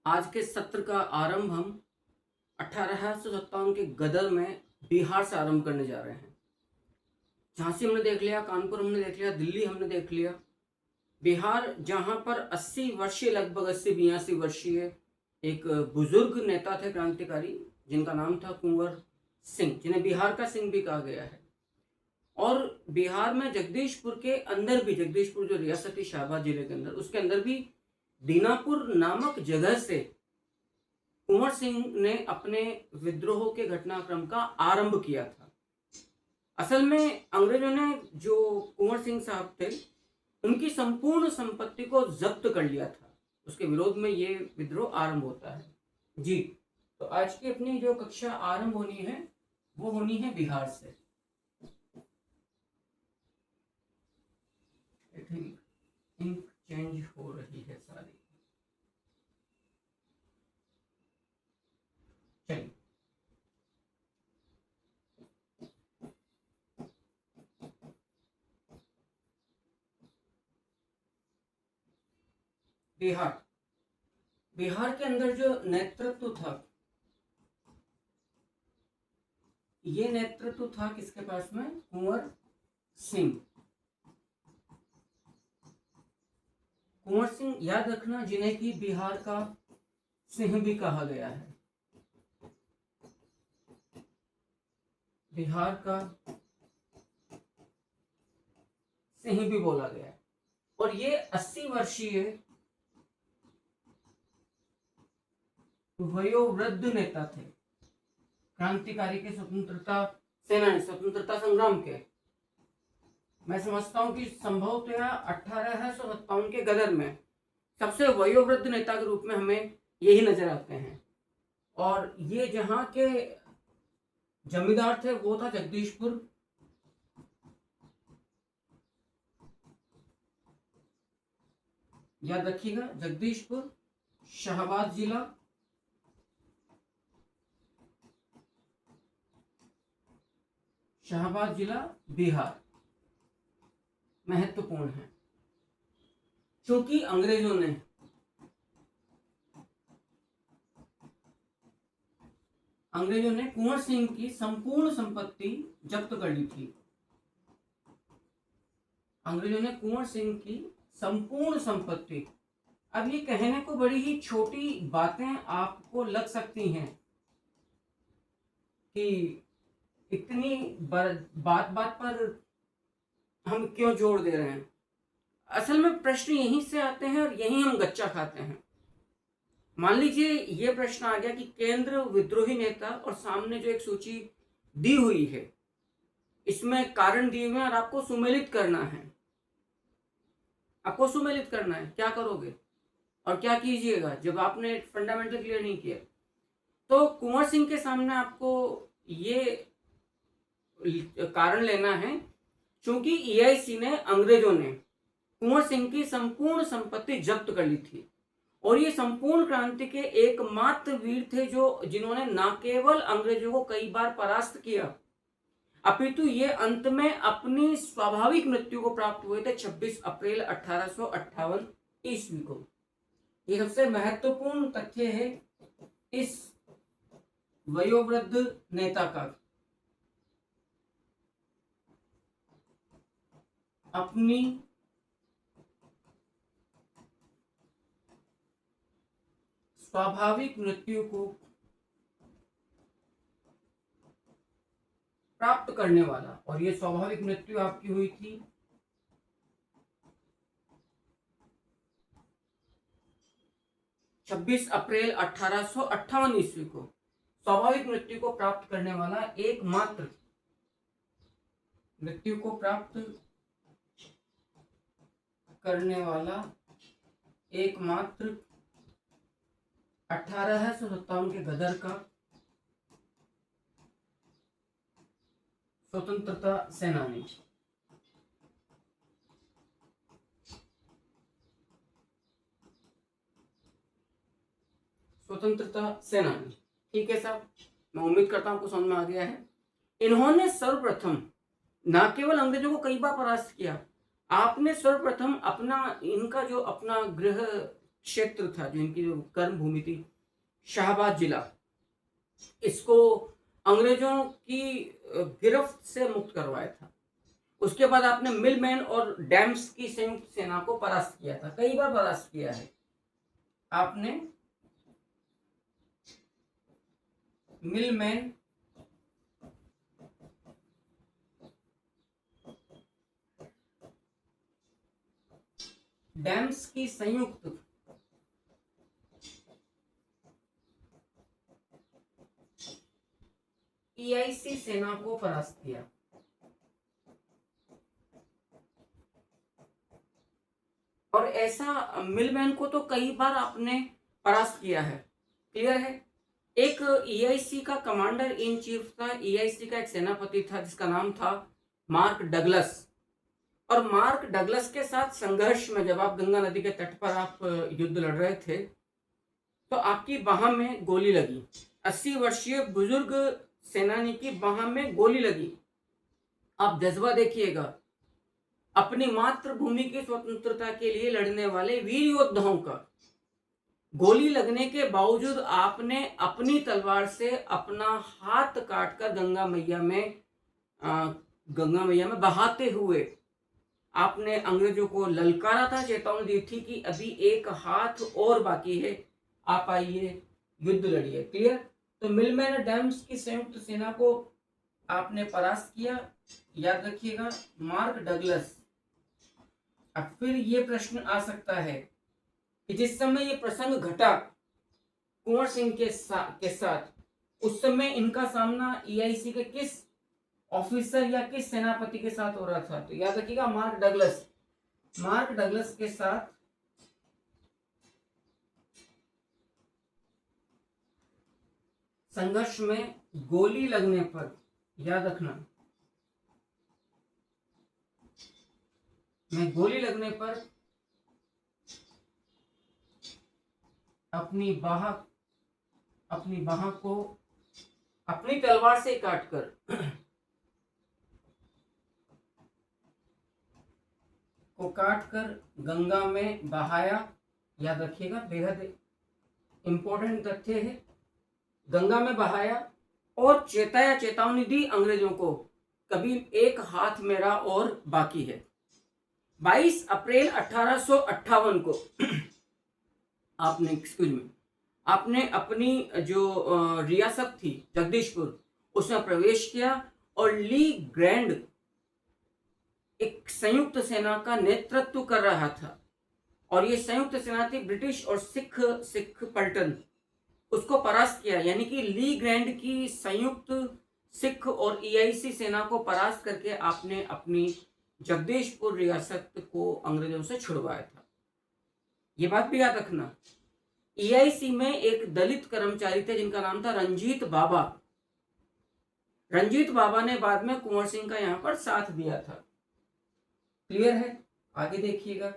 आज के सत्र का आरंभ हम 1857 के गदर में बिहार से आरंभ करने जा रहे हैं। झांसी हमने देख लिया, कानपुर हमने देख लिया, दिल्ली हमने देख लिया। बिहार जहां पर 80 वर्षीय, लगभग 80-82 वर्षीय एक बुजुर्ग नेता थे, क्रांतिकारी, जिनका नाम था कुंवर सिंह, जिन्हें बिहार का सिंह भी कहा गया है। और बिहार में जगदीशपुर के अंदर भी, जगदीशपुर जो रियासती शाहबाद जिले के अंदर, उसके अंदर भी दीनापुर नामक जगह से कुंवर सिंह ने अपने विद्रोह के घटनाक्रम का आरंभ किया था। असल में अंग्रेजों ने, जो कुंवर सिंह साहब थे, उनकी संपूर्ण संपत्ति को जब्त कर लिया था। उसके विरोध में ये विद्रोह आरंभ होता है। जी, तो आज की अपनी जो कक्षा आरंभ होनी है वो होनी है बिहार से। इंक चेंज हो रही है सारी। चलिए, बिहार, बिहार के अंदर जो नेतृत्व था, ये नेतृत्व था किसके पास में? कुंवर सिंह। कुंवर सिंह, याद रखना, जिन्हें कि बिहार का सिंह भी कहा गया है, बिहार का सिंह भी बोला गया है। और ये 80 वर्षीय वयोवृद्ध नेता थे, क्रांतिकारी के, स्वतंत्रता सेनानी, स्वतंत्रता संग्राम के। मैं समझता हूं कि संभवतः 1857 के गदर में सबसे वयोवृद्ध नेता के रूप में हमें यही नजर आते हैं। और ये जहां के जमींदार थे वो था जगदीशपुर। याद रखिएगा, जगदीशपुर, शाहबाद जिला, शाहबाद जिला, बिहार। महत्वपूर्ण है क्योंकि अंग्रेजों ने कुंवर सिंह की संपूर्ण संपत्ति जब्त कर ली थी। अंग्रेजों ने कुंवर सिंह की संपूर्ण संपत्ति, अब ये कहने को बड़ी ही छोटी बातें आपको लग सकती हैं कि इतनी बात पर हम क्यों जोर दे रहे हैं। असल में प्रश्न यहीं से आते हैं और यहीं हम गच्चा खाते हैं। मान लीजिए ये प्रश्न आ गया कि केंद्र विद्रोही नेता, और सामने जो एक सूची दी हुई है इसमें कारण दिए हुए हैं और आपको सुमेलित करना है। आपको सुमेलित करना है, क्या करोगे और क्या कीजिएगा जब आपने फंडामेंटल क्लियर नहीं किया? तो कुंवर सिंह के सामने आपको ये कारण लेना है, क्योंकि ईआईसी ने, अंग्रेजों ने कुंवर सिंह की संपूर्ण संपत्ति जब्त कर ली थी। और ये संपूर्ण क्रांति के एकमात्र वीर थे जिन्होंने न केवल अंग्रेजों को कई बार परास्त किया, अपितु ये अंत में अपनी स्वाभाविक मृत्यु को प्राप्त हुए थे 26 अप्रैल 1858 ईस्वी को। ये सबसे महत्वपूर्ण तथ्य है इस वयोवृद्ध नेता का। अपनी स्वाभाविक मृत्यु को प्राप्त करने वाला, और ये स्वाभाविक मृत्यु आपकी हुई थी 26 अप्रैल 1858 ईस्वी को। स्वाभाविक मृत्यु को प्राप्त करने वाला एकमात्र, मृत्यु को प्राप्त करने वाला एकमात्र 1857 के गदर का स्वतंत्रता सेनानी। स्वतंत्रता सेनानी, ठीक है साहब, मैं उम्मीद करता हूं आपको समझ में आ गया है। इन्होंने सर्वप्रथम न केवल अंग्रेजों को कई बार परास्त किया, आपने सर्वप्रथम अपना, इनका जो अपना गृह क्षेत्र था, जो इनकी जो कर्म भूमि थी, शाहबाद जिला, इसको अंग्रेजों की गिरफ्त से मुक्त करवाया था। उसके बाद आपने मिलमैन और डैम्स की संयुक्त सेना को परास्त किया था, कई बार परास्त किया है आपने। मिलमैन डैम्स की संयुक्त ईआईसी सेना को परास्त किया। और ऐसा मिलमैन को तो कई बार आपने परास्त किया है, क्लियर है। एक ईआईसी का कमांडर इन चीफ था, ईआईसी का एक सेनापति था जिसका नाम था मार्क डगलस। और मार्क डगलस के साथ संघर्ष में, जब आप गंगा नदी के तट पर आप युद्ध लड़ रहे थे, तो आपकी बाह में गोली लगी। 80 वर्षीय बुजुर्ग सेनानी की बाह में गोली लगी। आप जज्बा देखिएगा, अपनी मातृभूमि की स्वतंत्रता के लिए लड़ने वाले वीर योद्धाओं का। गोली लगने के बावजूद आपने अपनी तलवार से अपना हाथ काटकर गंगा मैया में बहाते हुए आपने अंग्रेजों को ललकारा था, चेतावनी दी थी कि अभी एक हाथ और बाकी है, आप आइए युद्ध लड़िए, क्लियर। तो मिलमैन डैम्स की संयुक्त सेना को आपने परास्त किया, याद रखिएगा, मार्क डगलस। अब फिर ये प्रश्न आ सकता है कि जिस समय ये प्रसंग घटा कुंवर सिंह के साथ, उस समय इनका सामना ईआईसी के किस ऑफिसर या किस सेनापति के साथ हो रहा था? तो याद रखिएगा, मार्क डगलस। मार्क डगलस के साथ संघर्ष में गोली लगने पर, याद रखना, में गोली लगने पर अपनी बाह को अपनी तलवार से काटकर गंगा में बहाया। याद रखिएगा, बेहद इंपॉर्टेंट तथ्य है। गंगा में बहाया और चेतावनी दी अंग्रेजों को, कभी एक हाथ मेरा और बाकी है। 22 अप्रैल 1858 को आपने अपनी जो रियासत थी जगदीशपुर, उसमें प्रवेश किया और ली ग्रैंड एक संयुक्त सेना का नेतृत्व कर रहा था। और ये संयुक्त सेना थी ब्रिटिश और सिख पलटन, उसको परास्त किया। यानी कि ली ग्रैंड की संयुक्त सिख और ईआईसी सेना को परास्त करके आपने अपनी जगदीशपुर रियासत को अंग्रेजों से छुड़वाया था। ये बात भी याद रखना। ईआईसी में एक दलित कर्मचारी थे जिनका नाम था रंजीत बाबा। रंजीत बाबा ने बाद में कुंवर सिंह का यहां पर साथ दिया था, क्लियर है। आगे देखिएगा,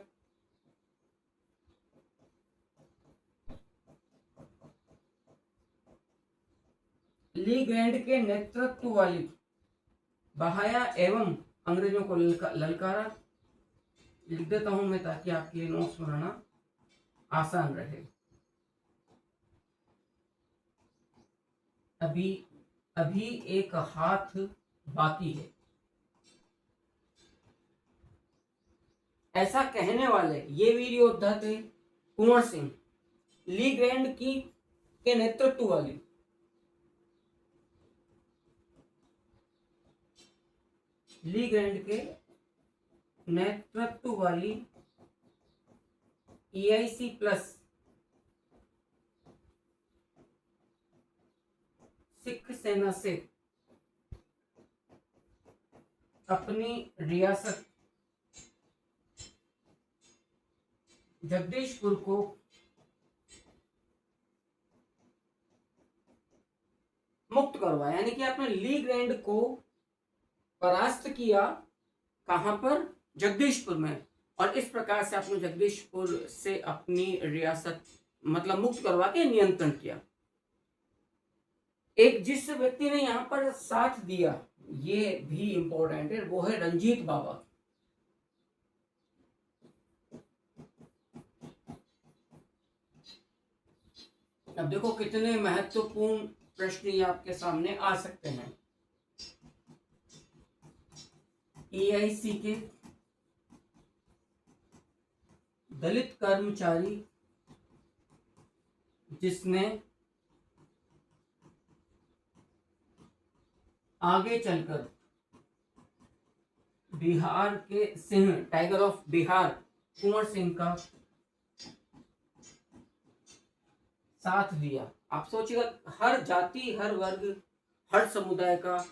ली ग्रैंड के नेतृत्व वाली बहाया एवं अंग्रेजों को ललकारा। लिख देता हूं मैं ताकि आपके नोट्स बनाना आसान रहे। अभी एक हाथ बाकी है, ऐसा कहने वाले ये वीर योद्धा थे कुंवर सिंह, ली ग्रैंड के नेतृत्व वाली ली ग्रैंड के नेतृत्व वाली ईआईसी प्लस सिख सेना से अपनी रियासत जगदीशपुर को मुक्त करवाया। यानी कि आपने ली ग्रैंड को परास्त किया, कहां पर? जगदीशपुर में। और इस प्रकार से आपने जगदीशपुर से अपनी रियासत मतलब मुक्त करवा के नियंत्रण किया। एक जिस व्यक्ति ने यहां पर साथ दिया, ये भी इंपॉर्टेंट है, वो है रंजीत बाबा। अब देखो कितने महत्वपूर्ण प्रश्न ये आपके सामने आ सकते हैं। EIC के दलित कर्मचारी जिसने आगे चलकर बिहार के सिंह, टाइगर ऑफ बिहार कुंवर सिंह का साथ दिया। आप सोचिएगा, हर जाति, हर वर्ग, हर समुदाय का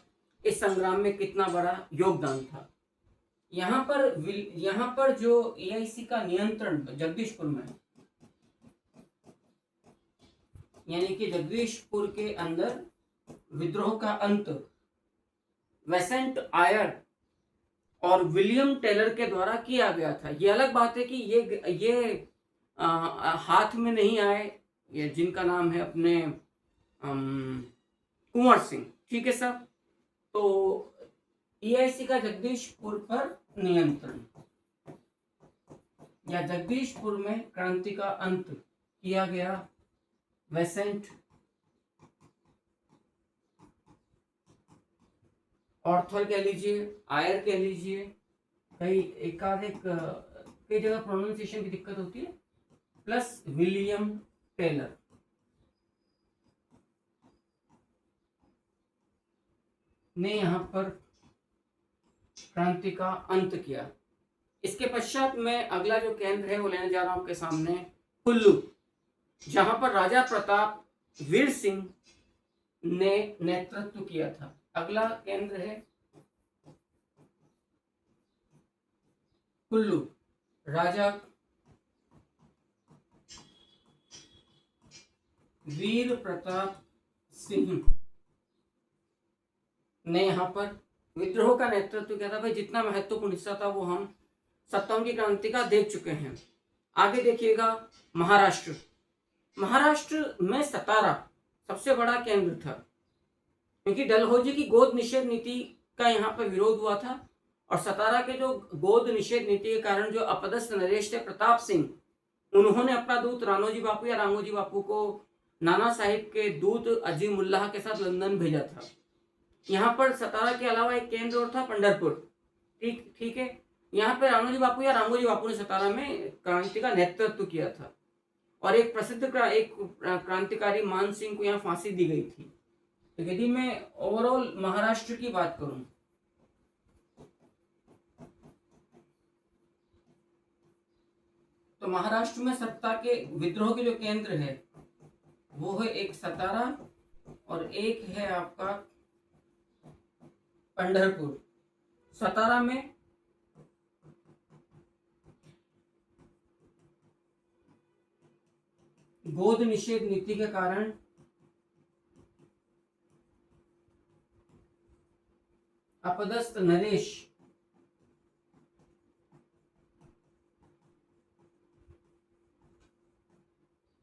इस संग्राम में कितना बड़ा योगदान था। यहाँ पर जो EIC का नियंत्रण जगदीशपुर में, यानी कि जगदीशपुर के अंदर विद्रोह का अंत वेसेंट आयर और विलियम टेलर के द्वारा किया गया था। ये अलग बात है कि ये हाथ में नहीं आए, ये जिनका नाम है अपने कुंवर सिंह, ठीक है सर। तो EIC का जगदीशपुर पर नियंत्रण या जगदीशपुर में क्रांति का अंत किया गया वेसेंट ऑर्थर कह लीजिए, आयर कह लीजिए, कई जगह प्रोनाउंसिएशन की दिक्कत होती है, प्लस विलियम टेलर ने यहाँ पर क्रांति का अंत किया। इसके पश्चात मैं अगला जो केंद्र है वो लेने जा रहा हूं आपके सामने, कुल्लू, जहां पर राजा प्रताप वीर सिंह ने नेतृत्व किया था। अगला केंद्र है कुल्लू, राजा वीर प्रताप सिंह ने यहाँ पर विद्रोह का नेतृत्व किया था। भाई जितना महत्वपूर्ण हिस्सा था वो हम 57 की क्रांति का देख चुके हैं। आगे देखिएगा महाराष्ट्र। महाराष्ट्र में सतारा सबसे बड़ा केंद्र था, क्योंकि डलहौजी की गोद निषेध नीति का यहाँ पर विरोध हुआ था, और सतारा के जो गोद निषेध नीति के कारण जो अपदस्थ नरेश थे प्रताप सिंह, उन्होंने अपना दूत रानोजी बापू या रामोजी बापू को नाना साहिब के दूत अजीमुल्लाह के साथ लंदन भेजा था। यहाँ पर सतारा के अलावा एक केंद्र और था पंढरपुर, ठीक है। यहाँ पे रानोजी बापू या रामोजी बापू ने सतारा में क्रांति का नेतृत्व किया था, और एक प्रसिद्ध क्रांतिकारी मान सिंह को यहाँ फांसी दी गई थी। तो यदि मैं ओवरऑल महाराष्ट्र की बात करूं, तो महाराष्ट्र में सत्ता के विद्रोह के जो केंद्र है वो है एक सतारा और एक है आपका पंढरपुर। सतारा में गोद निषेध नीति के कारण अपदस्थ नरेश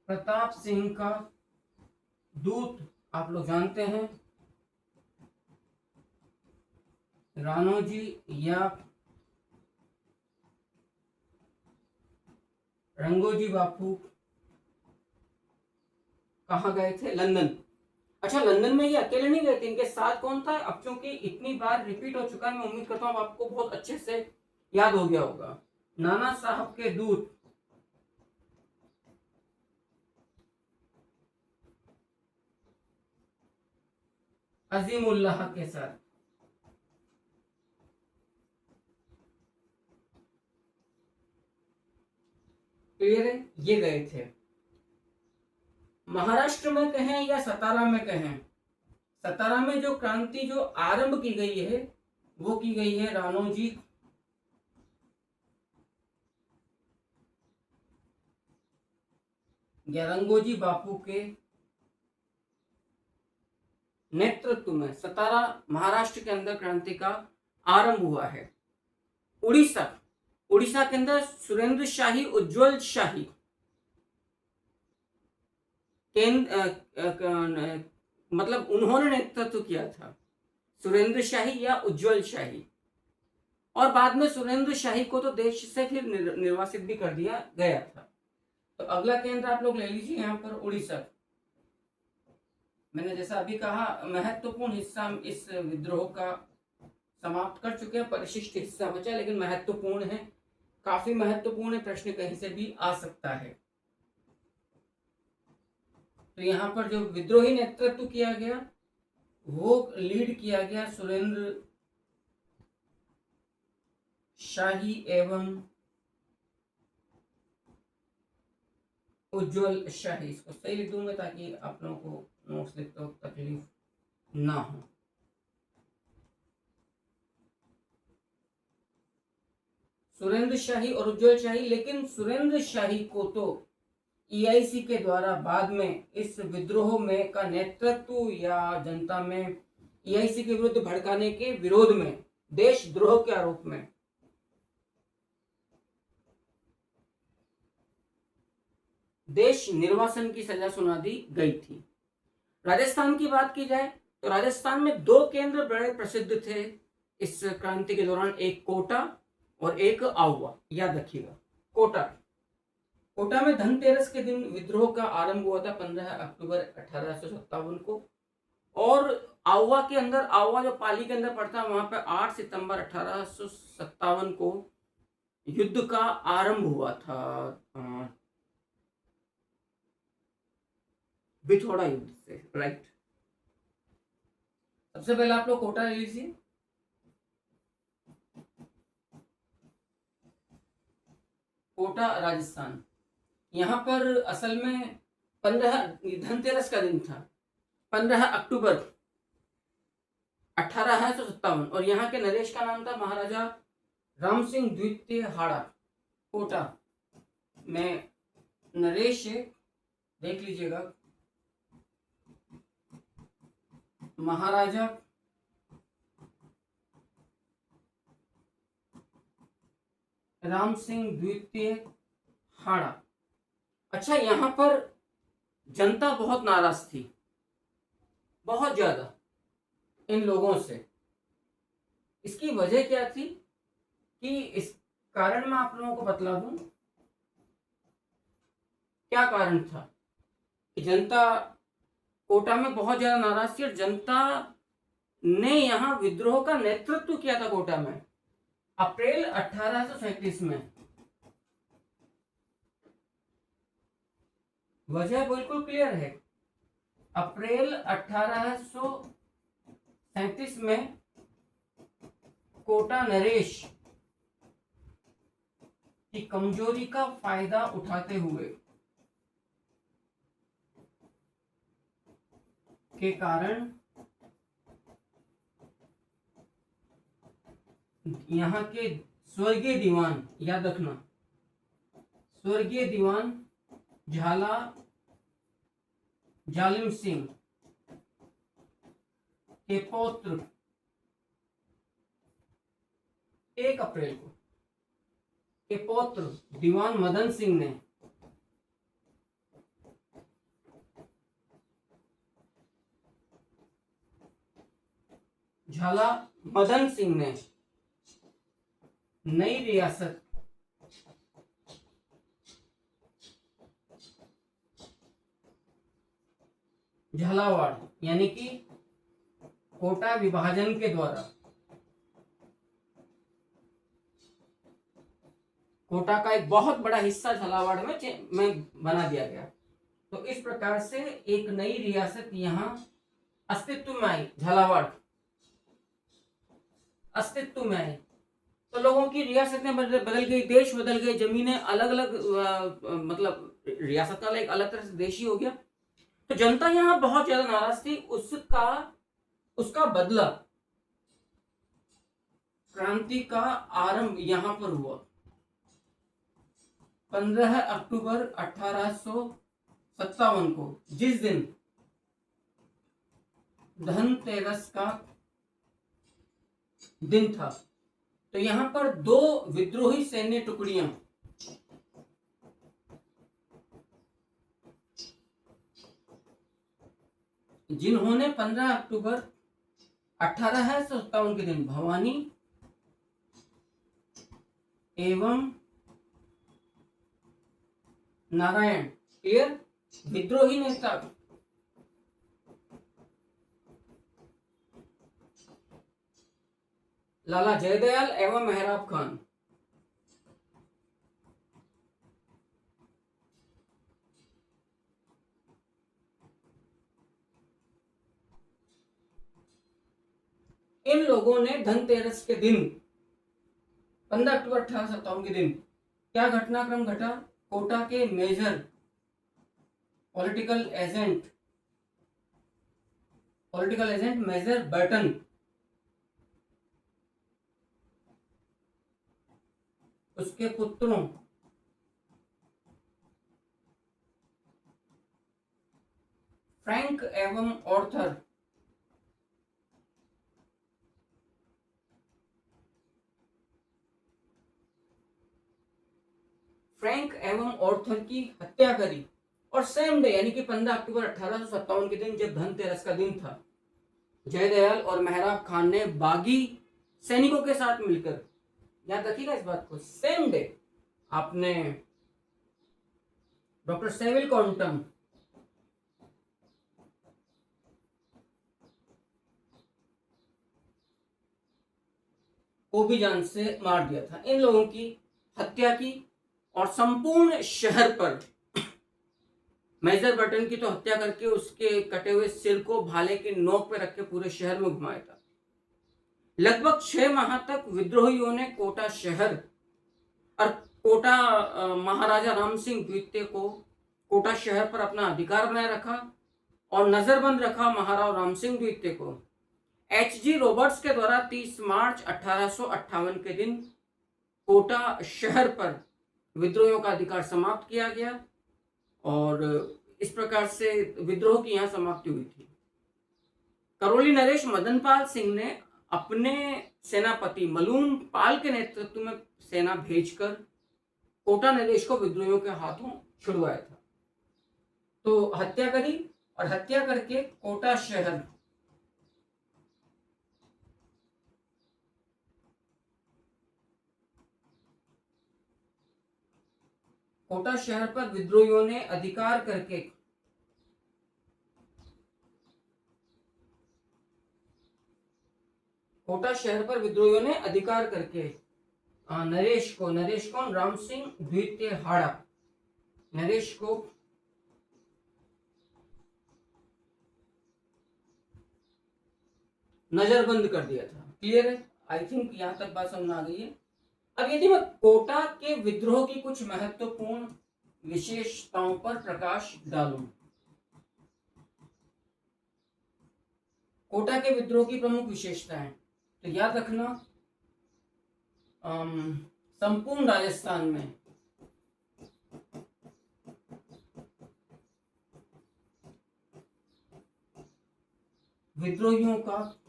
प्रताप सिंह का दूत आप लोग जानते हैं रानोजी या रंगोजी बापू कहाँ गए थे? लंदन। अच्छा, लंदन में ये अकेले नहीं गए थे, इनके साथ कौन था? अब क्योंकि इतनी बार रिपीट हो चुका है, मैं उम्मीद करता हूँ आपको बहुत अच्छे से याद हो गया होगा। नाना साहब के दूत अजीमुल्लाह के साथ क्लियर है, ये गए थे। महाराष्ट्र में कहें या सतारा में कहें, सतारा में जो क्रांति जो आरंभ की गई है वो की गई है रानोजी या रंगोजी बापू के नेतृत्व में। सतारा महाराष्ट्र के अंदर क्रांति का आरंभ हुआ है। उड़ीसा के अंदर सुरेंद्र शाही, उज्जवल शाही मतलब उन्होंने नेतृत्व किया था, सुरेंद्र शाही या उज्जवल शाही, और बाद में सुरेंद्र शाही को तो देश से फिर निर्वासित भी कर दिया गया था। तो अगला केंद्र आप लोग ले लीजिए यहाँ पर उड़ीसा। मैंने जैसा अभी कहा, महत्वपूर्ण हिस्सा इस विद्रोह का समाप्त कर चुके हैं। परिशिष्ट हिस्सा बचा, लेकिन महत्वपूर्ण है, काफी महत्वपूर्ण है, प्रश्न कहीं से भी आ सकता है। तो यहाँ पर जो विद्रोही नेतृत्व किया गया वो लीड किया गया सुरेंद्र शाही एवं उज्जवल शाही। इसको सही लिख दूंगा ताकि आप लोगों को नोट्स लिखते वक्त तकलीफ ना हो। सुरेंद्र शाही और उज्जवल शाही, लेकिन सुरेंद्र शाही को तो ईआईसी के द्वारा बाद में इस विद्रोह में का नेतृत्व या जनता में ईआईसी के विरुद्ध भड़काने के विरोध में, देशद्रोह के आरोप में देश निर्वासन की सजा सुना दी गई थी। राजस्थान की बात की जाए तो राजस्थान में दो केंद्र बड़े प्रसिद्ध थे इस क्रांति के दौरान, एक कोटा और एक आहुआ। याद रखिएगा, कोटा में धनतेरस के दिन विद्रोह का आरंभ हुआ था 15 अक्टूबर 1857 को, और आहुआ के अंदर, आहुआ जो पाली के अंदर पड़ता है, वहां पर 8 सितंबर 1857 को युद्ध का आरंभ हुआ था, बिथोड़ा युद्ध से, राइट। सबसे पहले आप लोग कोटा ले लीजिए। कोटा राजस्थान, यहां पर असल में 15 धनतेरस का दिन था, 15 अक्टूबर 1857, और यहाँ के नरेश का नाम था महाराजा राम सिंह द्वितीय हाड़ा। कोटा में नरेश देख लीजिएगा, महाराजा राम सिंह द्वितीय हाड़ा। अच्छा, यहां पर जनता बहुत नाराज थी, बहुत ज्यादा, इन लोगों से। इसकी वजह क्या थी कि इस कारण मैं आप लोगों को बतला दूं क्या कारण था कि जनता कोटा में बहुत ज्यादा नाराज थी, और जनता ने यहां विद्रोह का नेतृत्व किया था कोटा में अप्रैल 1837 में। वजह बिल्कुल क्लियर है, अप्रैल 1837 में कोटा नरेश की कमजोरी का फायदा उठाते हुए के कारण यहाँ के स्वर्गीय दीवान, याद रखना, स्वर्गीय दीवान झाला जालिम सिंह के पौत्र 1 अप्रैल को के पौत्र दीवान मदन सिंह ने झाला मदन सिंह ने नई रियासत झालावाड़, यानी कि कोटा विभाजन के द्वारा कोटा का एक बहुत बड़ा हिस्सा झालावाड़ में बना दिया गया। तो इस प्रकार से एक नई रियासत यहां अस्तित्व में आई, झालावाड़ अस्तित्व में आई। तो लोगों की रियासतें बदल गई, देश बदल गए, जमीनें अलग अलग, मतलब रियासत का एक अलग तरह से देश ही हो गया। तो जनता यहाँ बहुत ज्यादा नाराज थी, उसका बदला क्रांति का आरंभ यहां पर हुआ 15 अक्टूबर 1857 को, जिस दिन धनतेरस का दिन था। तो यहां पर दो विद्रोही सैन्य टुकड़ियां जिन्होंने 15 अक्टूबर 1857 के दिन भवानी एवं नारायण, क्लियर, विद्रोही नेता लाला जयदयाल एवं मेहराब खान। इन लोगों ने धनतेरस के दिन 15 अक्टूबर 1857 के दिन क्या घटनाक्रम घटा? कोटा के major political agent major Burton उसके पुत्रों फ्रैंक एवं ऑर्थर की हत्या करी। और सेम डे यानी कि 15 अक्टूबर 1857 के दिन, जब धनतेरस का दिन था, जयदयाल और मेहराब खान ने बागी सैनिकों के साथ मिलकर, याद रखिएगा इस बात को, सेम डे आपने डॉक्टर सेविल कॉन्टम को भी जान से मार दिया था। इन लोगों की हत्या की और संपूर्ण शहर पर मेजर बटन की तो हत्या करके उसके कटे हुए सिर को भाले की नोक पे रख के पूरे शहर में घुमाया था। लगभग 6 माह तक विद्रोहियों ने कोटा शहर और कोटा महाराजा राम सिंह द्वितीय को कोटा शहर पर अपना अधिकार बनाए रखा और नजरबंद रखा महाराव राम सिंह द्वितीय को। H.G. रॉबर्ट्स के द्वारा 30 मार्च 1858 के दिन कोटा शहर पर विद्रोहियों का अधिकार समाप्त किया गया और इस प्रकार से विद्रोह की यहां समाप्ति हुई थी। करौली नरेश मदनपाल सिंह ने अपने सेनापति मलूम पाल के नेतृत्व में सेना भेजकर कोटा नरेश को विद्रोहियों के हाथों छुड़वाया था। तो हत्या करी और हत्या करके कोटा शहर पर विद्रोहियों ने अधिकार करके नरेश को राम सिंह द्वितीय हाड़ा नरेश को नजरबंद कर दिया था। क्लियर है? आई थिंक यहां तक बात समझ आ गई है। अब यदि मैं कोटा के विद्रोह की कुछ महत्वपूर्ण विशेषताओं पर प्रकाश डालूं, कोटा के विद्रोह की प्रमुख विशेषताएं, तो याद रखना संपूर्ण राजस्थान में विद्रोहियों का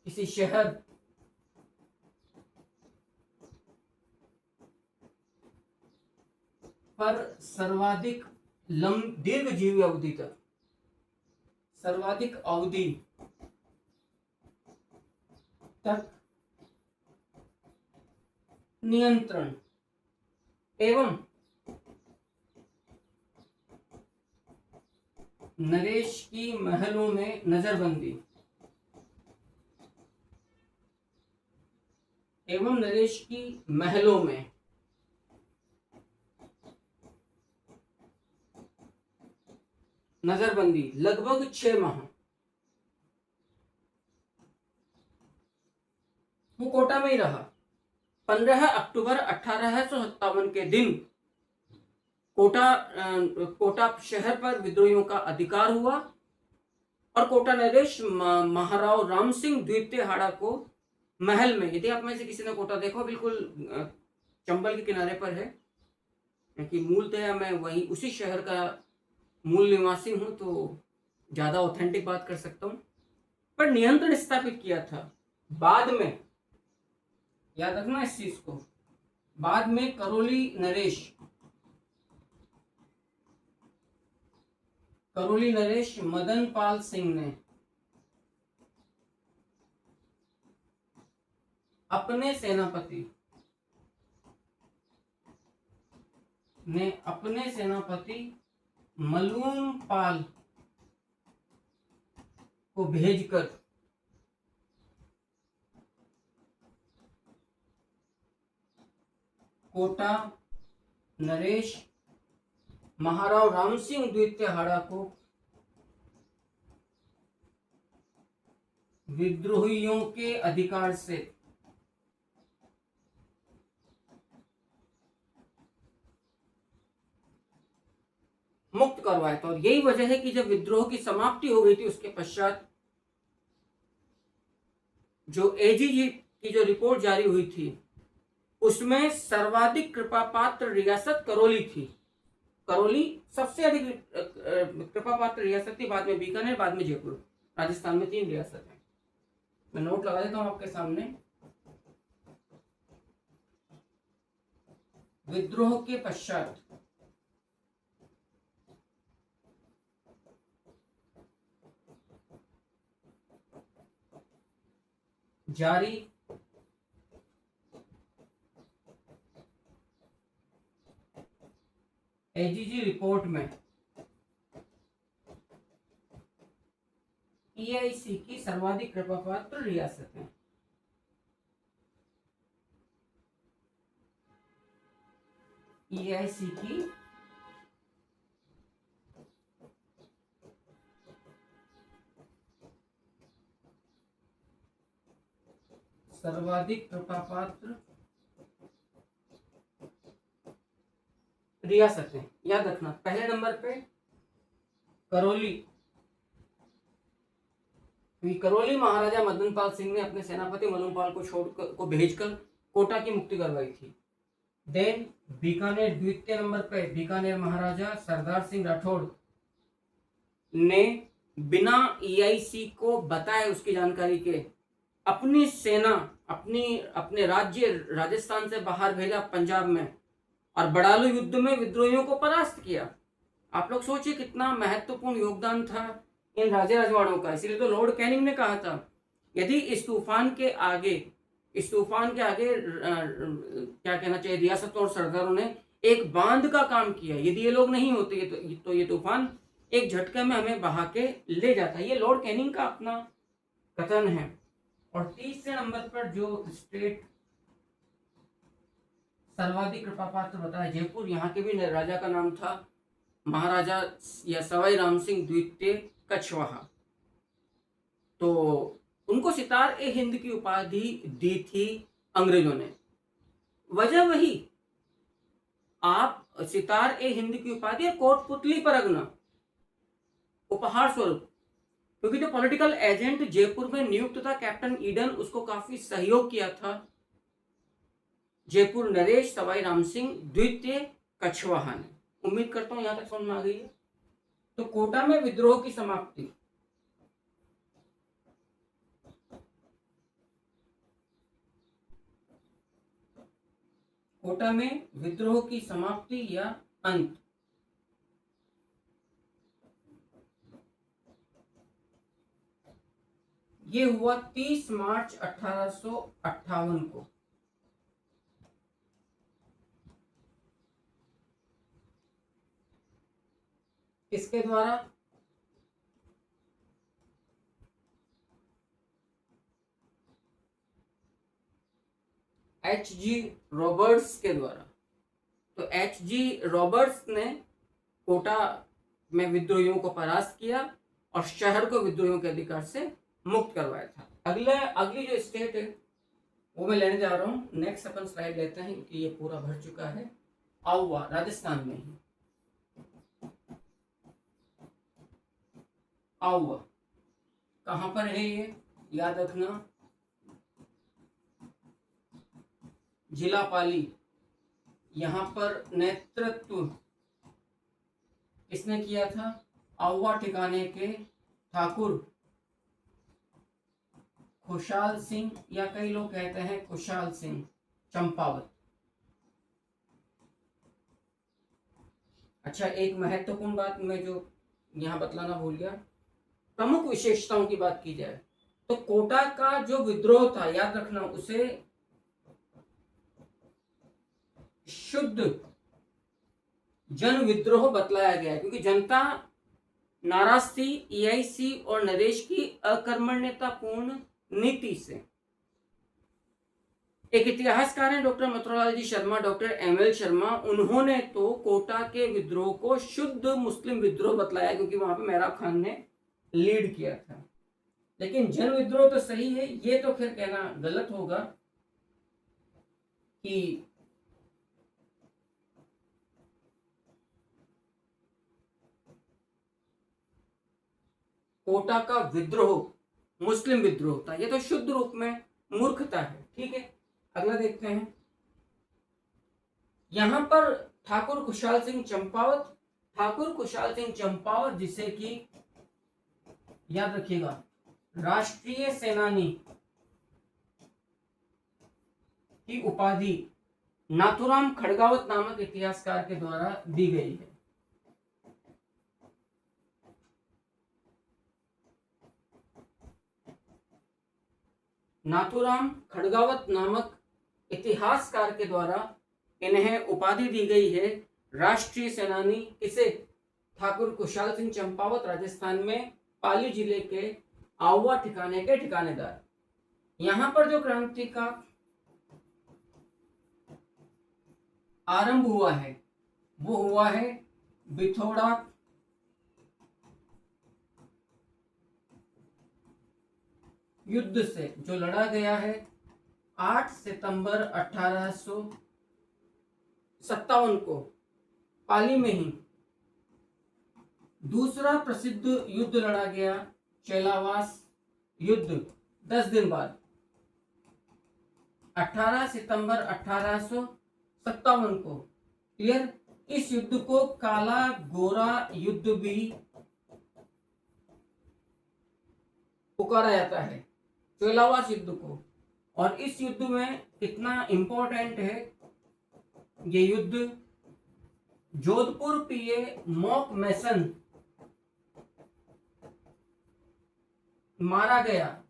किसी शहर पर सर्वाधिक दीर्घ जीवी अवधि तक सर्वाधिक अवधि तक नियंत्रण एवं नरेश की महलों में नजरबंदी एवं नरेश की महलों में नजरबंदी लगभग 6 माह वो कोटा में ही रहा। 15 अक्टूबर 1857 के दिन कोटा शहर पर विद्रोहियों का अधिकार हुआ और कोटा नरेश महाराव राम सिंह द्वितीय हाड़ा को महल में, यदि आप में से किसी ने कोटा देखो, बिल्कुल चंबल के किनारे पर है, क्योंकि मूलतः मैं वही उसी शहर का मूल निवासी हूं तो ज्यादा ऑथेंटिक बात कर सकता हूं, पर नियंत्रण स्थापित किया था। बाद में याद रखना इस चीज को, बाद में करौली नरेश मदनपाल सिंह ने अपने सेनापति मलूम पाल को भेजकर कोटा नरेश महाराव राम सिंह द्वितीय हाड़ा को विद्रोहियों के अधिकार से मुक्त करवाया था। और यही वजह है कि जब विद्रोह की समाप्ति हो गई थी उसके पश्चात जो एजीजी की जो रिपोर्ट जारी हुई थी उसमें सर्वाधिक कृपा पात्र रियासत करौली थी। करौली सबसे अधिक कृपा पात्र रियासत थी, बाद में बीकानेर, बाद में जयपुर। राजस्थान में 3 रियासत हैं। मैं नोट लगा देता हूं आपके सामने। विद्रोह के पश्चात जारी एजीजी रिपोर्ट में ईआईसी की सर्वाधिक कृपा पात्र रियासतें ईआईसी की सर्वाधिक कृपा पात्र रियासतें। याद रखना, पहले नंबर पे करौली, करौली महाराजा मदन पाल सिंह ने अपने सेनापति मलूमपाल को भेजकर कोटा की मुक्ति करवाई थी। देन बीकानेर, द्वितीय नंबर पे बीकानेर महाराजा सरदार सिंह राठौड़ ने बिना ईआईसी को बताए उसकी जानकारी के अपनी सेना अपने राज्य राजस्थान से बाहर भेजा पंजाब में और बड़ालू युद्ध में विद्रोहियों को परास्त किया। आप लोग सोचिए कितना महत्वपूर्ण योगदान था इन राजे रजवाड़ों का। इसलिए तो लॉर्ड कैनिंग ने कहा था यदि इस तूफान के आगे क्या कहना चाहिए, रियासतों और सरदारों ने एक बांध का काम किया, यदि ये लोग नहीं होते तो ये तूफान एक झटके में हमें बहा के ले जाता। ये लॉर्ड कैनिंग का अपना कथन है। और तीसरे नंबर पर जो स्टेट सर्वाधिक कृपा पात्र बताया, जयपुर। यहाँ के भी राजा का नाम था महाराजा या सवाई राम सिंह द्वितीय कछवाहा। तो उनको सितार ए हिंद की उपाधि दी थी अंग्रेजों ने। वजह वही, आप सितार ए हिंद की उपाधि कोटपुतली परगना उपहार स्वरूप, क्योंकि जो पॉलिटिकल एजेंट जयपुर में नियुक्त था कैप्टन ईडन, उसको काफी सहयोग किया था जयपुर नरेश सवाई राम सिंह द्वितीय कछवाहा ने। उम्मीद करता हूं यहां तक समझ में आ गई है। तो कोटा में विद्रोह की समाप्ति, कोटा में विद्रोह की समाप्ति या अंत ये हुआ 30 मार्च 1858 को। किसके द्वारा? एच.जी. रॉबर्ट्स के द्वारा। तो एच.जी. रॉबर्ट्स ने कोटा में विद्रोहियों को परास्त किया और शहर को विद्रोहियों के अधिकार से मुक्त करवाया था। अगली जो स्टेट है वो मैं लेने जा रहा हूं। नेक्स्ट अपन स्लाइड लेते हैं क्योंकि ये पूरा भर चुका है। आउवा, राजस्थान में ही। आउवा कहां पर है ये याद रखना, जिला पाली। यहां पर नेतृत्व किसने किया था? आउवा ठिकाने के ठाकुर खुशाल सिंह, या कई लोग कहते हैं खुशाल सिंह चंपावत। अच्छा, एक महत्वपूर्ण बात मैं जो यहां बतलाना भूल गया, प्रमुख विशेषताओं की बात की जाए तो कोटा का जो विद्रोह था, याद रखना, उसे शुद्ध जन विद्रोह बतलाया गया है, क्योंकि जनता नाराज थी EIC और नरेश की अकर्मण्यतापूर्ण नीति से। एक इतिहासकार हैं डॉक्टर मथुरालाल जी शर्मा, डॉक्टर ML शर्मा, उन्होंने तो कोटा के विद्रोह को शुद्ध मुस्लिम विद्रोह बतलाया, क्योंकि वहां पे मेहराब खान ने लीड किया था। लेकिन जन विद्रोह तो सही है, ये तो फिर कहना गलत होगा कि कोटा का विद्रोह मुस्लिम विद्रोह था, ये तो शुद्ध रूप में मूर्खता है। ठीक है, अगला देखते हैं। यहां पर ठाकुर खुशहाल सिंह चंपावत, जिसे कि याद रखिएगा राष्ट्रीय सेनानी की उपाधि नाथुराम खड़गावत नामक इतिहासकार के द्वारा दी गई है। नाथुराम खड़गावत नामक इतिहासकार के द्वारा इन्हें उपाधि दी गई है राष्ट्रीय सेनानी। किसे? ठाकुर खुशहाल सिंह चंपावत, राजस्थान में पाली जिले के आहुआ ठिकाने के ठिकानेदार। यहां पर जो क्रांति का आरंभ हुआ है वो हुआ है बिथोड़ा युद्ध से, जो लड़ा गया है 8 सितंबर 1857 को पाली में ही। दूसरा प्रसिद्ध युद्ध लड़ा गया चेलावास युद्ध 10 दिन बाद 18 सितंबर 1857 को। क्लियर? इस युद्ध को काला गोरा युद्ध भी पुकारा जाता है, चेलावास युद्ध को। और इस युद्ध में कितना इंपॉर्टेंट है ये युद्ध, जोधपुर PA मॉक मैसन मारा गया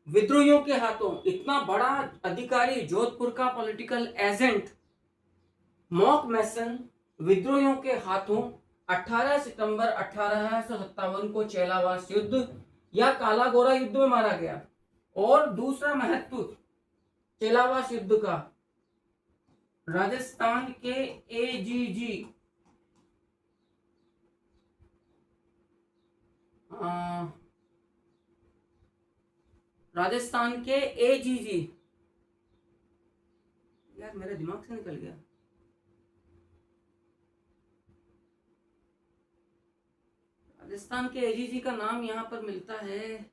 विद्रोहियों के हाथों। इतना बड़ा अधिकारी, जोधपुर का पॉलिटिकल एजेंट मॉक मैसन विद्रोहियों के हाथों 18 सितंबर 1857 को चेलावास युद्ध या काला गोरा युद्ध में मारा गया। और दूसरा महत्व चेलावास युद्ध का, राजस्थान के AGG यार मेरे दिमाग से निकल गया। राजस्थान के AGG का नाम यहां पर मिलता है,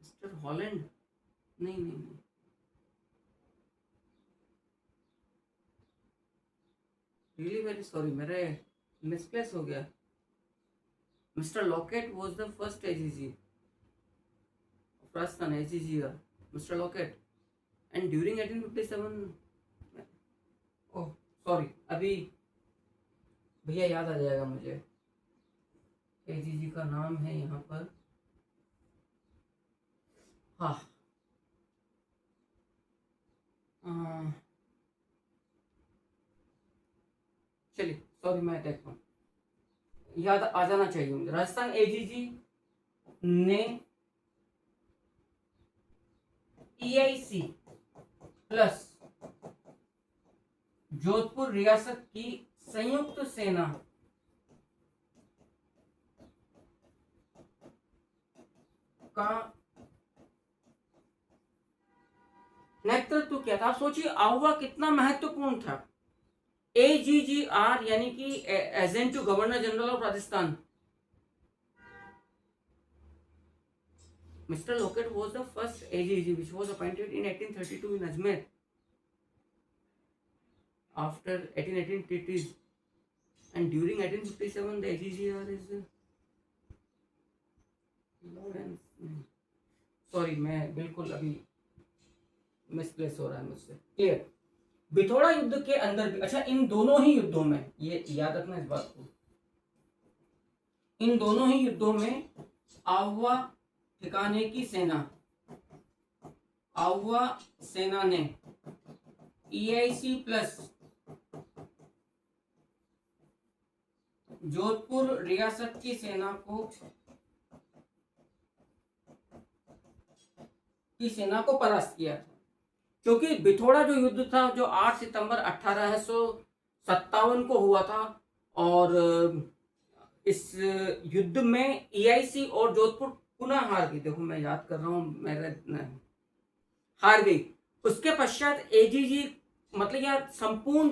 मिस्टर हॉलैंड। नहीं, रियली वेरी सॉरी, मेरे मिसप्लेस हो गया। Mister locket was the first AGG Rajasthan, AGG का mister locket. And during 1857, oh sorry, अभी भैया याद आ जाएगा मुझे। AGG का नाम है यहाँ पर, हाँ, चलिए सॉरी, मैं देखता हूँ, याद आ जाना चाहिए मुझे। राजस्थान AGG ने EIC प्लस जोधपुर रियासत की संयुक्त सेना का नेतृत्व किया था। आप सोचिए आहुआ कितना महत्वपूर्ण था। AGGR यानी कि agent to governor general of Rajasthan. Mr. Lockett was the first AGG which was appointed in 1832 in Ajmer after 1818 treaties, and during 1857 the AGGR is Lawrence. Sorry, मैं बिल्कुल अभी मिसप्लेस हो रहा है मुझसे। क्लियर? बिथोड़ा युद्ध के अंदर भी, अच्छा, इन दोनों ही युद्धों में, ये याद रखना इस बात को, इन दोनों ही युद्धों में आहुआ ठिकाने की सेना, आउवा सेना ने EIC प्लस जोधपुर रियासत की सेना को परास्त किया था। क्योंकि बिथोड़ा जो युद्ध था, जो 8 सितंबर 1857 को हुआ था, और इस युद्ध में EIC और जोधपुर पुनः हार गई। देखो मैं याद कर रहा हूँ, हार गई। उसके पश्चात AGG, मतलब यार संपूर्ण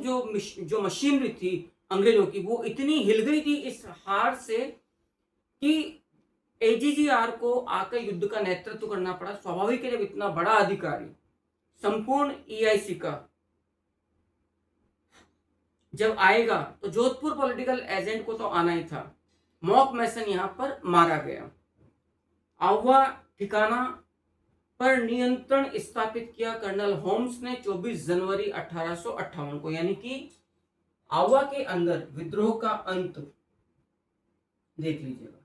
जो मशीनरी थी अंग्रेजों की, वो इतनी हिल गई थी इस हार से कि AGGR को आकर युद्ध का नेतृत्व करना पड़ा। स्वाभाविक है, जब इतना बड़ा अधिकारी संपूर्ण EIC का जब आएगा तो जोधपुर पॉलिटिकल एजेंट को तो आना ही था। मॉक मैसन यहां पर मारा गया। आवा ठिकाना पर नियंत्रण स्थापित किया कर्नल होम्स ने 24 जनवरी 1858 को, यानी कि आवा के अंदर विद्रोह का अंत देख लीजिएगा।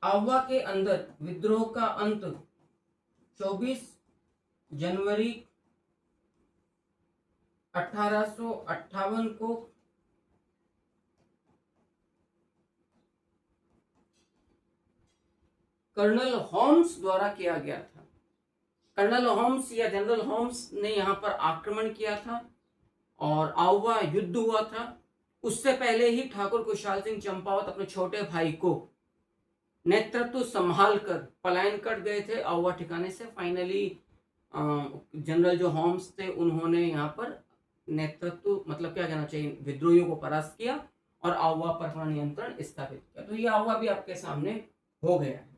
आवा के अंदर विद्रोह का अंत 24 जनवरी 1858 को कर्नल होम्स द्वारा किया गया था। कर्नल होम्स या जनरल होम्स ने यहां पर आक्रमण किया था और आवा युद्ध हुआ था। उससे पहले ही ठाकुर खुशहाल सिंह चंपावत अपने छोटे भाई को नेतृत्व संभाल कर पलायन कर गए थे आवा ठिकाने से। फाइनली जनरल जो होम्स थे उन्होंने यहाँ पर नेतृत्व, मतलब क्या कहना चाहिए, विद्रोहियों को परास्त किया और आवा पर अपना नियंत्रण स्थापित किया। तो ये आवा भी आपके सामने हो गया है।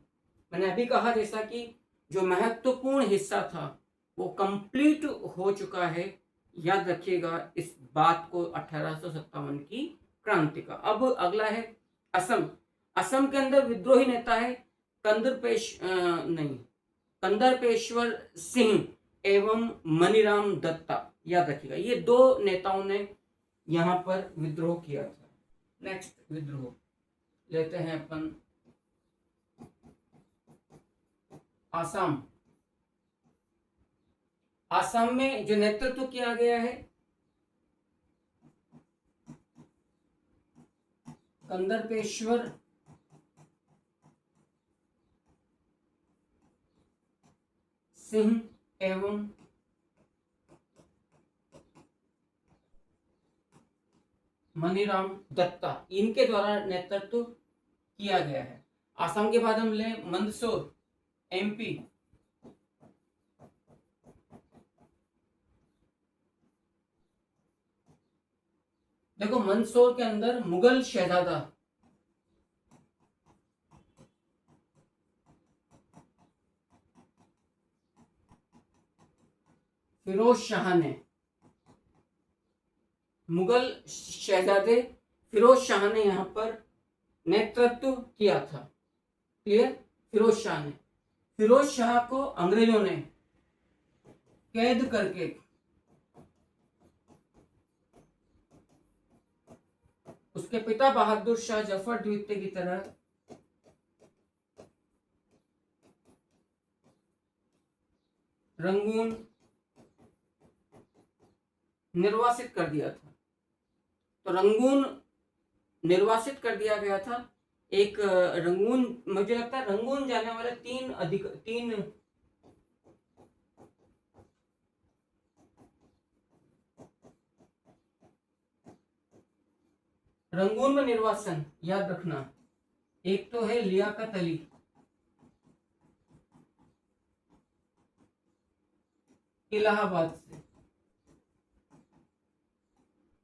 मैंने अभी कहा जैसा कि जो महत्वपूर्ण हिस्सा था वो कंप्लीट हो चुका है। याद रखिएगा इस बात को 1857 की क्रांति का। अब अगला है असम। असम के अंदर विद्रोही नेता है कंदरपेश्वर सिंह एवं मनीराम दत्ता। याद रखिएगा ये दो नेताओं ने यहां पर विद्रोह किया था। नेक्स्ट विद्रोह लेते हैं अपन आसाम। आसाम में जो नेतृत्व किया गया है कंदरपेश्वर सिंह एवं मनीराम दत्ता, इनके द्वारा नेतृत्व किया गया है। आसाम के बाद हम ले मंदसौर MP। देखो मंदसौर के अंदर मुगल शहजादा फिरोज शाह ने, मुगल शहजादे फिरोज शाह ने यहां पर नेतृत्व किया था। क्लियर? फिरोज शाह ने, फिरोज शाह को अंग्रेजों ने कैद करके उसके पिता बहादुर शाह जफर द्वितीय की तरह रंगून निर्वासित कर दिया था। तो रंगून निर्वासित कर दिया गया था। एक रंगून, मुझे लगता है रंगून जाने वाले तीन रंगून में निर्वासन याद रखना। एक तो है लियाकत अली, इलाहाबाद से।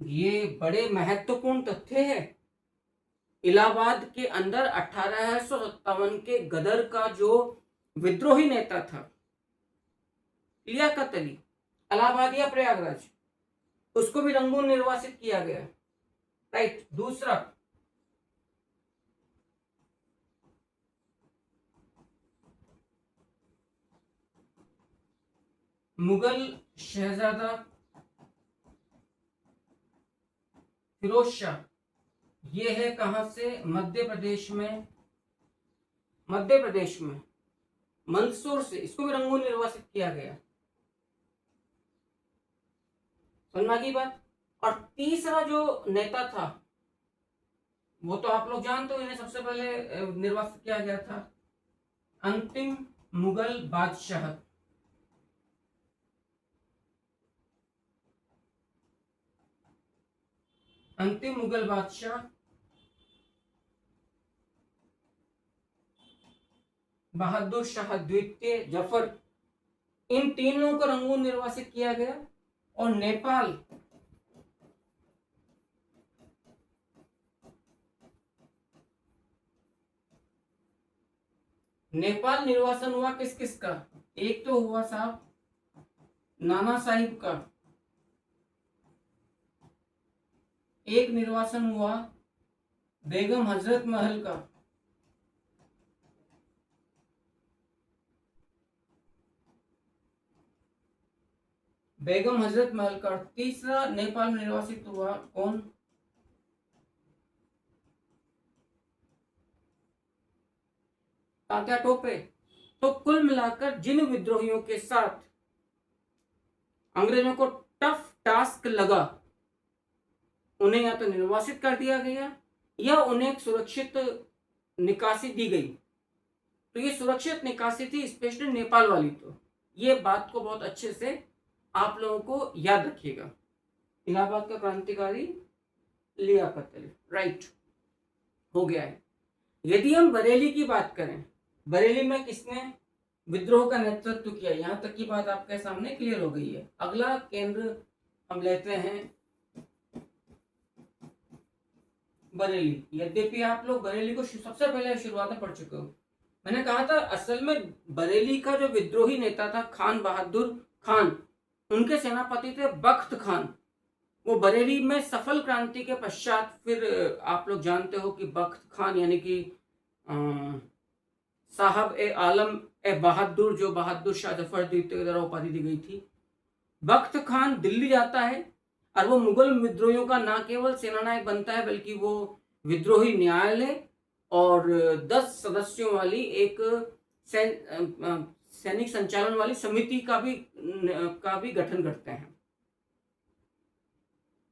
ये बड़े महत्वपूर्ण तथ्य है। इलाहाबाद के अंदर 1857 के गदर का जो विद्रोही नेता था लियाकत अली, इलाहाबाद या प्रयागराज, उसको भी रंगून निर्वासित किया गया। राइट। दूसरा मुगल शहजादा फिरोज शाह, ये है कहां से? मध्य प्रदेश में मध्य प्रदेश में मंदसौर से इसको भी रंगून निर्वासित किया गया। समझ की बात। और तीसरा जो नेता था वो तो आप लोग जानते हो, इन्हें सबसे पहले निर्वासित किया गया था अंतिम मुगल बादशाह। अंतिम मुगल बादशाह बहादुर शाह द्वितीय जफर, इन तीनों को रंगून निर्वासित किया गया। और नेपाल निर्वासन हुआ किस किस का? एक तो हुआ साहब नाना साहिब का, एक निर्वासन हुआ बेगम हजरत महल का, बेगम हजरत महल का। तीसरा नेपाल में निर्वासित हुआ कौन? तात्या टोपे। तो कुल मिलाकर जिन विद्रोहियों के साथ अंग्रेजों को टफ टास्क लगा, उन्हें या तो निर्वासित कर दिया गया या उन्हें एक सुरक्षित निकासी दी गई। तो ये सुरक्षित निकासी थी स्पेशली नेपाल वाली। तो ये बात को बहुत अच्छे से आप लोगों को याद रखिएगा। इलाहाबाद का क्रांतिकारी लियाकत अली, राइट, हो गया है। यदि हम बरेली की बात करें, बरेली में किसने विद्रोह का नेतृत्व किया, यहां तक की बात आपके सामने क्लियर हो गई है। अगला केंद्र हम लेते हैं बरेली। यद्यपि आप लोग बरेली को सबसे पहले शुरुआत में पढ़ चुके हो। मैंने कहा था असल में बरेली का जो विद्रोही नेता था खान बहादुर खान, उनके सेनापति थे बख्त खान। वो बरेली में सफल क्रांति के पश्चात फिर आप लोग जानते हो कि बख्त खान यानी कि साहब ए आलम ए बहादुर, जो बहादुर शाह जफर द्वितीय के द्वारा उपाधि दी गई थी। बख्त खान दिल्ली जाता है और वो मुगल विद्रोहियों का न केवल सेनानायक बनता है बल्कि वो विद्रोही न्यायालय और 10 सदस्यों वाली एक सैनिक संचालन वाली समिति का भी गठन करते हैं।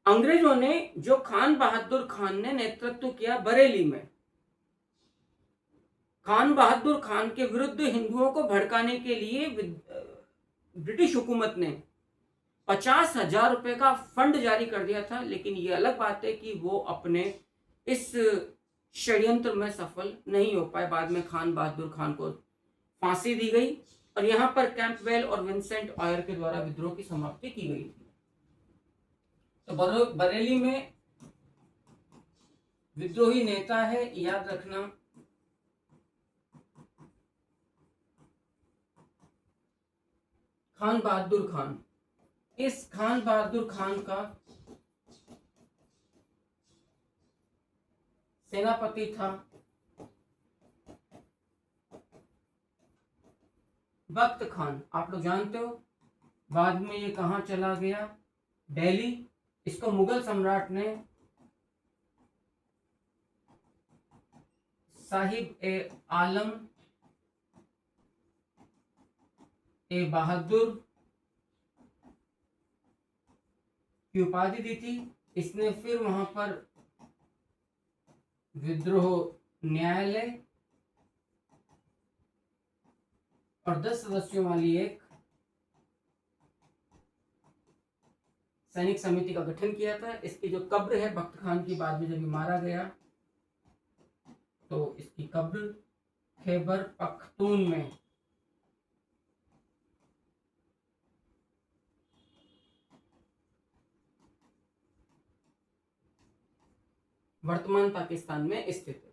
अंग्रेजों ने जो खान बहादुर खान ने नेतृत्व किया बरेली में, खान बहादुर खान के विरुद्ध हिंदुओं को भड़काने के लिए ब्रिटिश हुकूमत ने 50,000 रुपए का फंड जारी कर दिया था। लेकिन ये अलग बात है कि वो अपने इस षड्यंत्र में सफल नहीं हो पाए। बाद में खान बहादुर खान को फांसी दी गई और यहां पर कैंपबेल और विंसेंट ऑयर के द्वारा विद्रोह की समाप्ति की गई थी। तो बरेली में विद्रोही नेता है, याद रखना, खान बहादुर खान। इस खान बहादुर खान का सेनापति था बख्त खान। आप लोग जानते हो बाद में ये कहां चला गया? दिल्ली। इसको मुगल सम्राट ने साहिब ए आलम ए बहादुर की उपाधि दी थी। इसने फिर वहां पर विद्रोह न्यायालय और 10 सदस्यों वाली एक सैनिक समिति का गठन किया था। इसकी जो कब्र है बख्त खान की, बाद में जब मारा गया तो इसकी कब्र खैबर पख्तून में वर्तमान पाकिस्तान में स्थित है।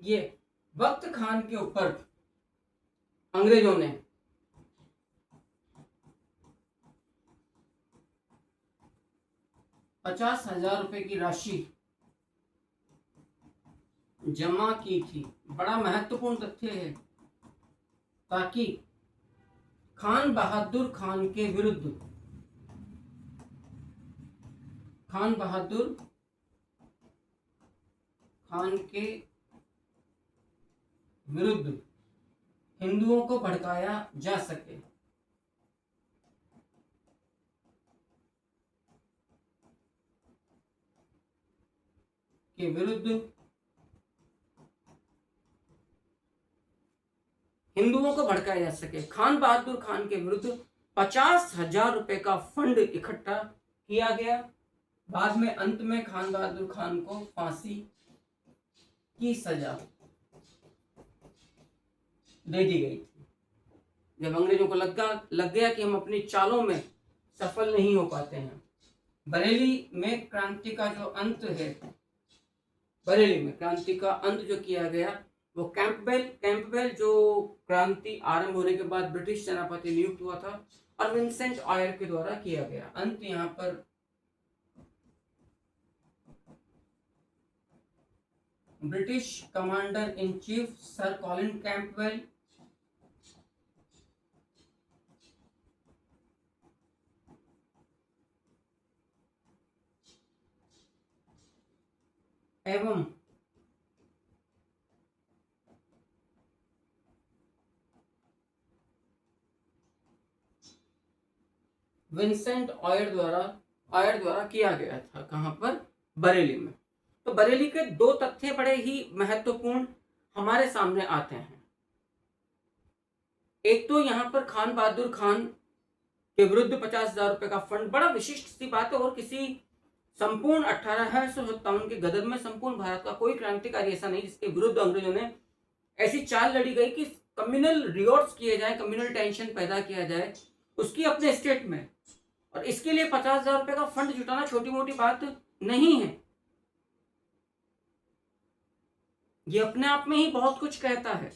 ये बख्त खान के ऊपर अंग्रेजों ने 50,000 रुपए की राशि जमा की थी। बड़ा महत्वपूर्ण तथ्य है, ताकि खान बहादुर खान के विरुद्ध, खान बहादुर खान के विरुद्ध हिंदुओं को भड़काया जा सके। के विरुद्ध हिंदुओं को भड़काया जा सके, खान बहादुर खान के विरुद्ध 50,000 रुपए का फंड इकट्ठा किया गया। बाद में अंत में खान बहादुर खान को फांसी की सजा दे दी गई थी। जब अंग्रेजों को लग गया कि हम अपनी चालों में सफल नहीं हो पाते हैं। बरेली में क्रांति का जो अंत है, बरेली में क्रांति का अंत जो किया गया वो कैंपबेल जो क्रांति आरंभ होने के बाद ब्रिटिश सेनापति नियुक्त हुआ था, और विंसेंट ऑयर के द्वारा किया गया। अंत यहाँ पर British commander in chief sir Colin Campbell एवं विंसेंट ऑयर द्वारा किया गया था। कहां पर? बरेली में। तो बरेली के दो तथ्य बड़े ही महत्वपूर्ण हमारे सामने आते हैं। एक तो यहां पर खान बहादुर खान के विरुद्ध 50,000 रुपए का फंड, बड़ा विशिष्ट सी बात है। और किसी संपूर्ण 1857 के गदर में संपूर्ण भारत का कोई क्रांतिकारी ऐसा नहीं जिसके विरुद्ध अंग्रेजों ने ऐसी चाल लड़ी गई कि कम्युनल रिवॉर्ड्स किए जाए, कम्युनल टेंशन पैदा किया जाए उसकी अपने स्टेट में। और इसके लिए 50,000 रुपए का फंड जुटाना छोटी मोटी बात नहीं है। ये अपने आप में ही बहुत कुछ कहता है।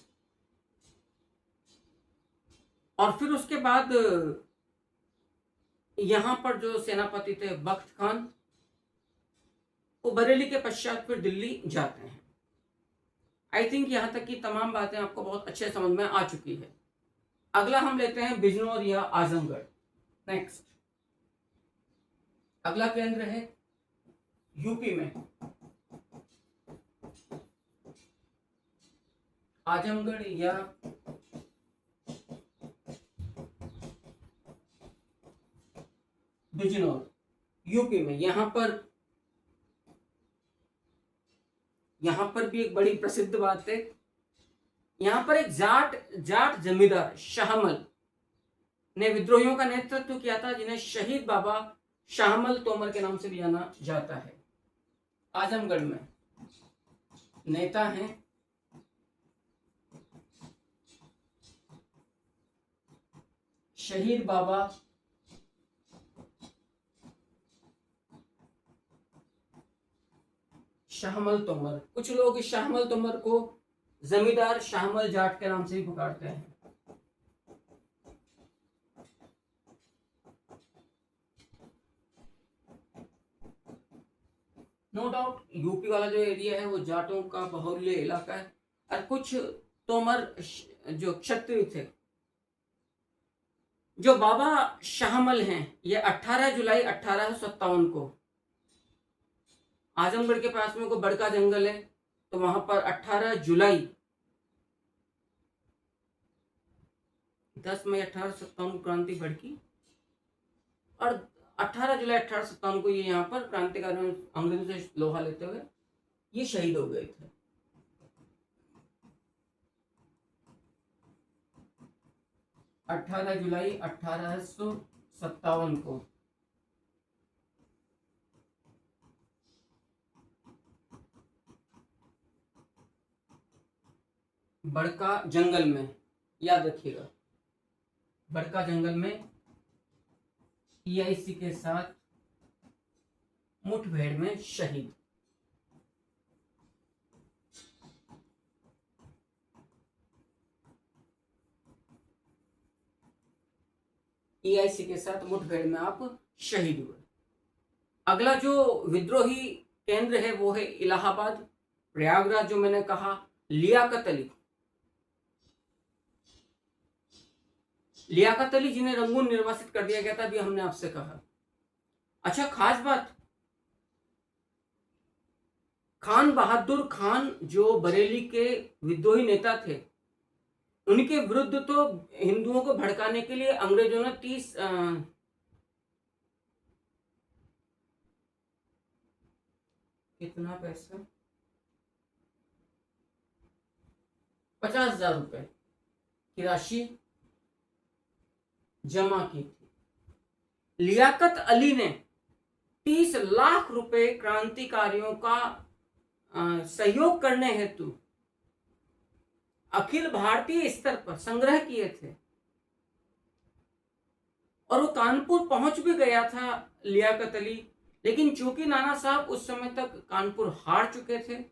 और फिर उसके बाद यहां पर जो सेनापति थे बख्त खान, वो बरेली के पश्चात फिर दिल्ली जाते हैं। आई थिंक यहां तक की तमाम बातें आपको बहुत अच्छे समझ में आ चुकी है। अगला हम लेते हैं बिजनौर या आजमगढ़। नेक्स्ट अगला केंद्र है यूपी में आजमगढ़ या बिजनौर, यूपी में। यहां पर भी एक बड़ी प्रसिद्ध बात है। यहां पर एक जाट जमींदार शाहमल ने विद्रोहियों का नेतृत्व किया था, जिन्हें शहीद बाबा शाहमल तोमर के नाम से भी जाना जाता है। आजमगढ़ में नेता हैं शहीद बाबा शाहमल तोमर। कुछ लोग इस शाहमल तोमर को जमींदार शाहमल जाट के नाम से भी पुकारते हैं। नो डाउट यूपी वाला जो एरिया है वो जाटों का बहुल्य इलाका है। और कुछ तोमर जो क्षत्रिय थे, जो बाबा शाहमल हैं, ये 18 जुलाई 1857 को आजमगढ़ के पास में कोई बड़का जंगल है, तो वहां पर 18 जुलाई 10 मई 1857 को क्रांति भड़की। और 18 जुलाई 1857 को ये यहाँ पर क्रांतिकारियों अंग्रेजों से लोहा लेते हुए ये शहीद हो गए थे। अठारह जुलाई 1857 को बड़का जंगल में, याद रखिएगा, बड़का जंगल में ईआईसी के साथ मुठभेड़ में शहीद। ईआईसी के साथ मुठभेड़ में आप शहीद हुए। अगला जो विद्रोही केंद्र है वो है इलाहाबाद, प्रयागराज, जो मैंने कहा लियाकत अली जिन्हें रंगून निर्वासित कर दिया गया था, अभी हमने आपसे कहा। अच्छा, खास बात, खान बहादुर खान जो बरेली के विद्रोही नेता थे, उनके विरुद्ध तो हिंदुओं को भड़काने के लिए अंग्रेजों ने 30 कितना पैसा 50,000 रुपए की राशि जमा की थी। लियाकत अली ने 30 लाख रुपए क्रांतिकारियों का सहयोग करने हेतु अखिल भारतीय स्तर पर संग्रह किए थे और वो कानपुर पहुंच भी गया था लियाकत अली, लेकिन चूंकि नाना साहब उस समय तक कानपुर हार चुके थे,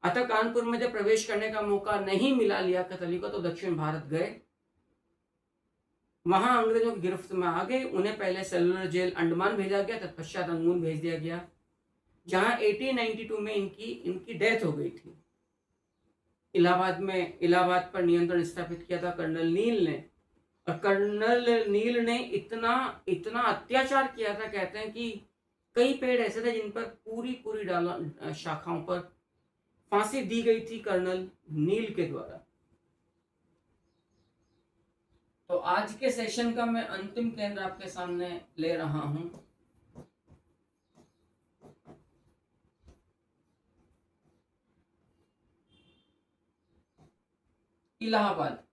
अतः कानपुर में जब प्रवेश करने का मौका नहीं मिला लियाकत अली को, तो दक्षिण भारत गए। वहां अंग्रेजों की गिरफ्त में आ गए। उन्हें पहले सेलुलर जेल अंडमान भेजा गया, तत्पश्चात रंगून भेज दिया गया, जहां 1892 में इनकी डेथ हो गई थी। इलाहाबाद पर नियंत्रण स्थापित किया था कर्नल नील ने, और कर्नल नील ने इतना अत्याचार किया था, कहते हैं कि कई पेड़ ऐसे थे जिन पर पूरी डाला शाखाओं पर फांसी दी गई थी कर्नल नील के द्वारा। तो आज के सेशन का मैं अंतिम केंद्र आपके सामने ले रहा हूं। इलाहाबाद,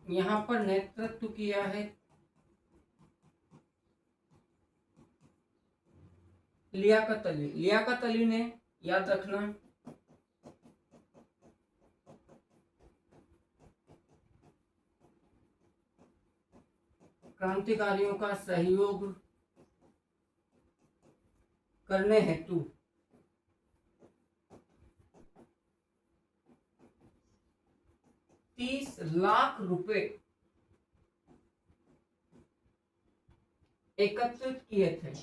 यहां पर नेतृत्व किया है लियाकत अली। लियाकत अली ने, याद रखना, क्रांतिकारियों का सहयोग करने हेतु 30 लाख रुपए एकत्रित किए थे।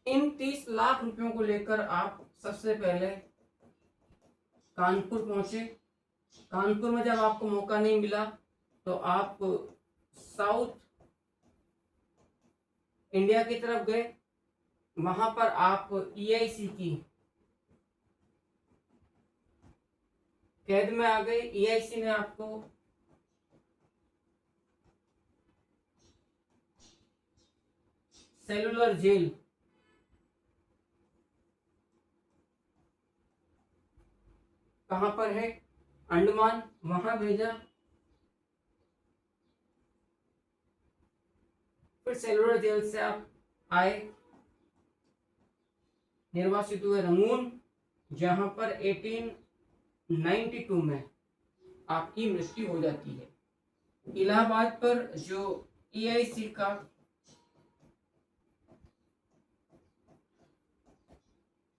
इन 30 लाख रुपयों को लेकर आप सबसे पहले कानपुर पहुंचे। कानपुर में जब आपको मौका नहीं मिला तो आप साउथ इंडिया की तरफ गए। वहां पर आप EIC की कैद में आ गए। EIC ने आपको सेलुलर जेल कहां पर है, अंडमान, वहां भेजा। फिर सेलुलर जेल से आप आए, निर्वासित हुए रंगून, जहां पर 1892 में आपकी मृत्यु हो जाती है। इलाहाबाद पर जो EIC का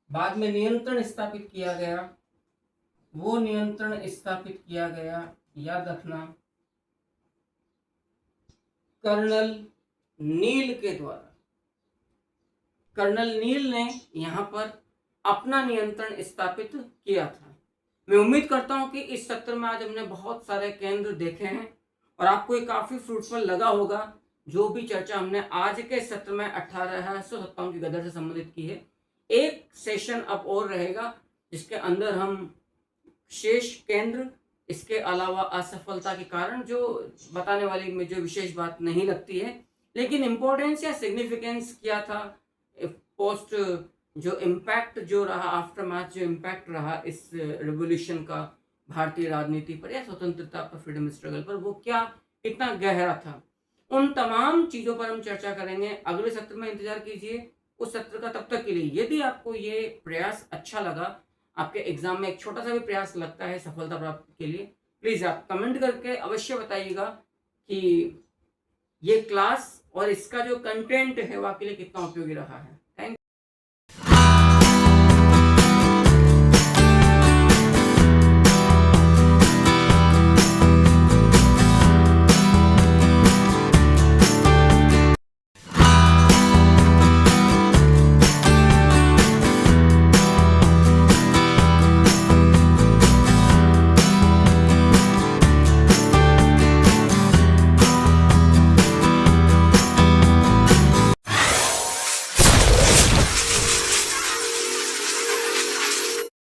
बाद में नियंत्रण स्थापित किया गया, वो नियंत्रण स्थापित किया गया, याद रखना, कर्नल नील के द्वारा। कर्नल नील ने यहां पर अपना नियंत्रण स्थापित किया था। मैं उम्मीद करता हूं कि इस सत्र में आज हमने बहुत सारे केंद्र देखे हैं और आपको ये काफी फ्रूटफुल लगा होगा। जो भी चर्चा हमने आज के सत्र में 1857 की गदर से संबंधित की है। एक सेशन अब और रहेगा जिसके अंदर हम शेष केंद्र, इसके अलावा असफलता के कारण, जो बताने वाली में जो विशेष बात नहीं लगती है, लेकिन इंपॉर्टेंस या सिग्निफिकेंस क्या था, पोस्ट जो इम्पैक्ट जो रहा, आफ्टर मैथ जो इम्पैक्ट रहा इस रिवॉल्यूशन का भारतीय राजनीति पर या स्वतंत्रता पर, फ्रीडम स्ट्रगल पर, वो क्या कितना गहरा था, उन तमाम चीजों पर हम चर्चा करेंगे। अगले सत्र में इंतजार कीजिए उस सत्र का। तब तक के लिए यदि आपको ये प्रयास अच्छा लगा, आपके एग्जाम में एक छोटा सा भी प्रयास लगता है सफलता प्राप्ति के लिए, प्लीज आप कमेंट करके अवश्य बताइएगा कि ये क्लास और इसका जो कंटेंट है वो आपके लिए कितना उपयोगी रहा है।